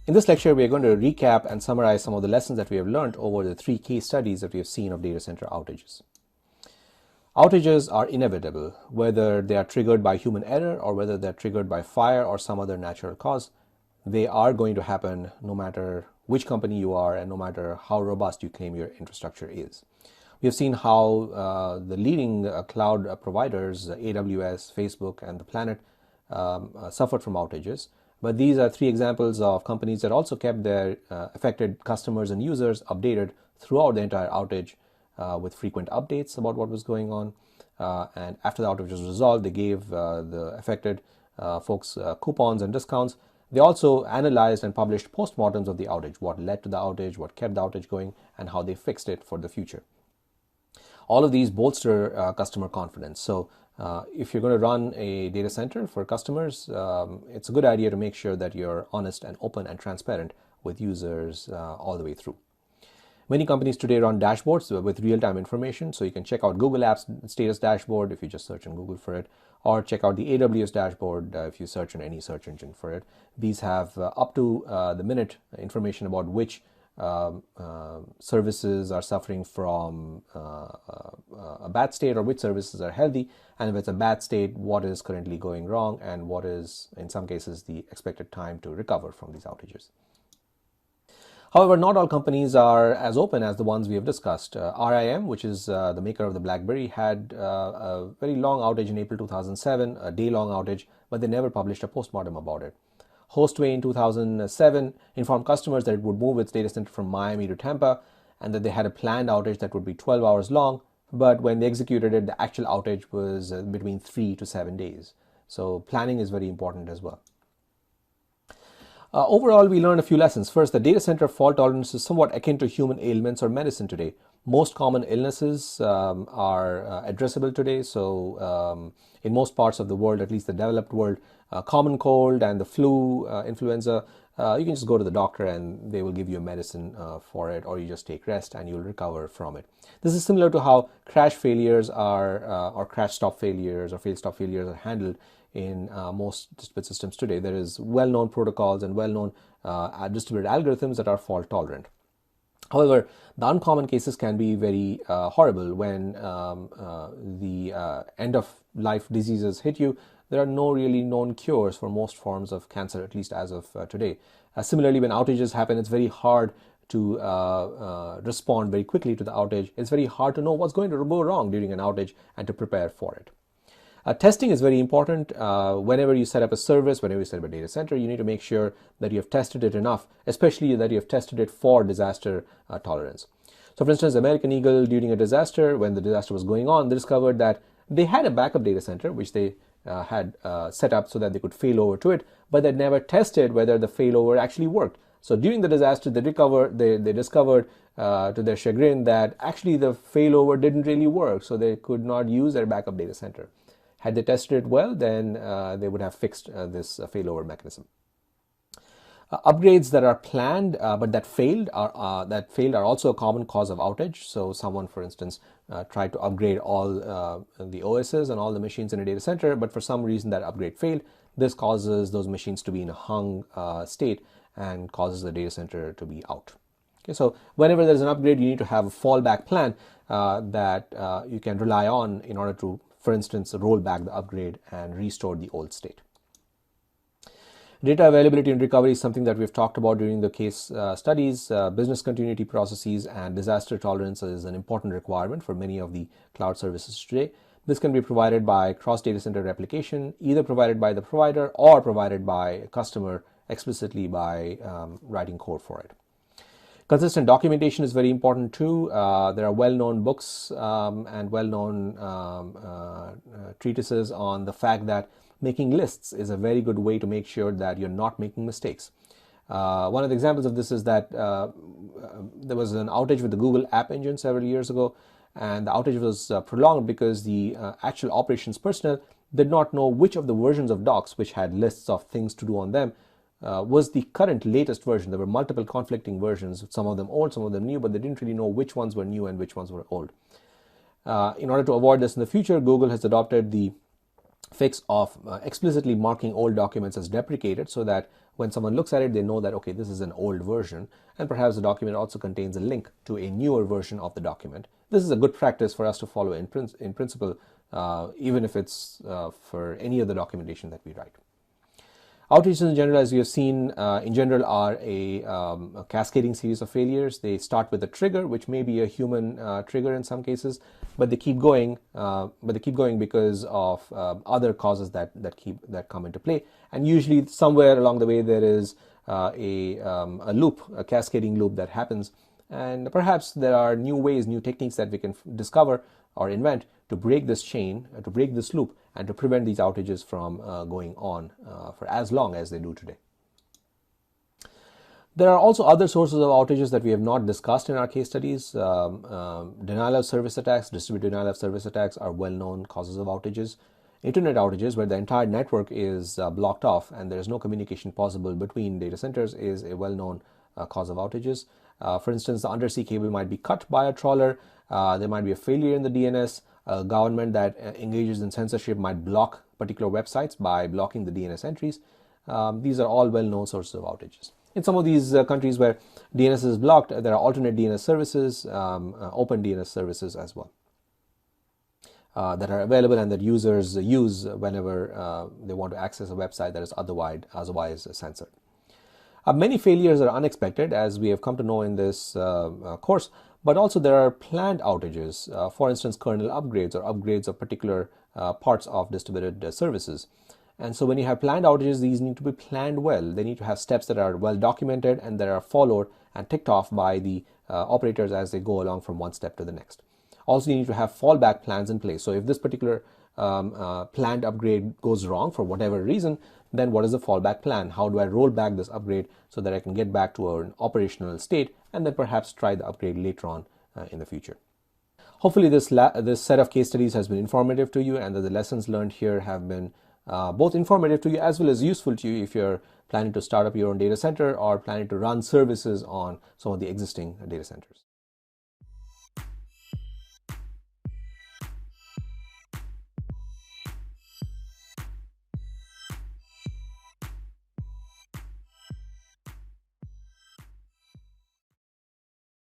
In this lecture, we are going to recap and summarize some of the lessons that we have learned over the 3 case studies that we have seen of data center outages. Outages are inevitable, whether they are triggered by human error or whether they're triggered by fire or some other natural cause. They are going to happen no matter which company you are and no matter how robust you claim your infrastructure is. We have seen how the leading cloud providers, AWS, Facebook, and the Planet, suffered from outages. But these are 3 examples of companies that also kept their affected customers and users updated throughout the entire outage with frequent updates about what was going on. And after the outage was resolved, they gave the affected folks coupons and discounts. They also analyzed and published postmortems of the outage, what led to the outage, what kept the outage going, and how they fixed it for the future. All of these bolster customer confidence. So if you're going to run a data center for customers, it's a good idea to make sure that you're honest and open and transparent with users all the way through. Many companies today run dashboards with real-time information, so you can check out Google Apps status dashboard if you just search on Google for it, or check out the AWS dashboard if you search on any search engine for it. These have up to the minute information about which services are suffering from a bad state or which services are healthy, and if it's a bad state, what is currently going wrong and what is, in some cases, the expected time to recover from these outages. However, not all companies are as open as the ones we have discussed. RIM, which is the maker of the BlackBerry, had a very long outage in April 2007, a day-long outage, but they never published a postmortem about it. Hostway in 2007 informed customers that it would move its data center from Miami to Tampa and that they had a planned outage that would be 12 hours long, but when they executed it, the actual outage was between 3 to 7 days. So planning is very important as well. Overall, we learned a few lessons. First, the data center fault tolerance is somewhat akin to human ailments or medicine today. Most common illnesses are addressable today. So in most parts of the world, at least the developed world, common cold and the flu, influenza, you can just go to the doctor and they will give you a medicine for it, or you just take rest and you'll recover from it. This is similar to how crash failures are, or crash stop failures or fail stop failures are handled in most distributed systems today. There is well-known protocols and well-known distributed algorithms that are fault tolerant. However, the uncommon cases can be very horrible when the end-of-life diseases hit you. There are no really known cures for most forms of cancer, at least as of today. Similarly, when outages happen, it's very hard to respond very quickly to the outage. It's very hard to know what's going to go wrong during an outage and to prepare for it. Testing is very important. Whenever you set up a service, whenever you set up a data center, you need to make sure that you have tested it enough, especially that you have tested it for disaster tolerance. So for instance, American Eagle, during a disaster, when the disaster was going on, they discovered that they had a backup data center, which they had set up so that they could fail over to it, but they never tested whether the failover actually worked. So during the disaster, they discovered to their chagrin that actually the failover didn't really work, so they could not use their backup data center. Had they tested it well, then they would have fixed this failover mechanism. Upgrades that are planned but that failed are also a common cause of outage. So someone, for instance, tried to upgrade all the OSs and all the machines in a data center, but for some reason that upgrade failed. This causes those machines to be in a hung state and causes the data center to be out. Okay, so whenever there's an upgrade, you need to have a fallback plan that you can rely on in order to, for instance, roll back the upgrade and restore the old state. Data availability and recovery is something that we've talked about during the case studies. Business continuity processes and disaster tolerance is an important requirement for many of the cloud services today. This can be provided by cross-data center replication, either provided by the provider or provided by a customer explicitly by writing code for it. Consistent documentation is very important too. There are well-known books and well-known treatises on the fact that making lists is a very good way to make sure that you're not making mistakes. One of the examples of this is that there was an outage with the Google App Engine several years ago, and the outage was prolonged because the actual operations personnel did not know which of the versions of docs, which had lists of things to do on them, was the current latest version. There were multiple conflicting versions, some of them old, some of them new, but they didn't really know which ones were new and which ones were old. In order to avoid this in the future, Google has adopted the fix of explicitly marking old documents as deprecated, so that when someone looks at it, they know that, okay, this is an old version, and perhaps the document also contains a link to a newer version of the document. This is a good practice for us to follow in principle, even if it's for any other documentation that we write. Outages in general, as we have seen, in general are a cascading series of failures. They start with a trigger, which may be a human trigger in some cases, but they keep going. Because of other causes that come into play. And usually, somewhere along the way, there is a loop, a cascading loop that happens. And perhaps there are new ways, new techniques that we can discover or invent to break this chain, to break this loop, and to prevent these outages from going on for as long as they do today. There are also other sources of outages that we have not discussed in our case studies. Denial of service attacks, distributed denial of service attacks are well-known causes of outages. Internet outages, where the entire network is blocked off and there is no communication possible between data centers, is a well-known cause of outages. For instance, the undersea cable might be cut by a trawler. There might be a failure in the DNS. A government that engages in censorship might block particular websites by blocking the DNS entries. These are all well-known sources of outages. In some of these countries where DNS is blocked, there are alternate DNS services, open DNS services as well, that are available and that users use whenever they want to access a website that is otherwise censored. Many failures are unexpected, as we have come to know in this course, but also there are planned outages, for instance, kernel upgrades or upgrades of particular parts of distributed services. And so when you have planned outages, these need to be planned well. They need to have steps that are well documented and that are followed and ticked off by the operators as they go along from one step to the next. Also, you need to have fallback plans in place. So if this particular planned upgrade goes wrong for whatever reason, then what is the fallback plan? How do I roll back this upgrade so that I can get back to an operational state and then perhaps try the upgrade later on in the future? Hopefully this set of case studies has been informative to you, and that the lessons learned here have been both informative to you as well as useful to you if you're planning to start up your own data center or planning to run services on some of the existing data centers.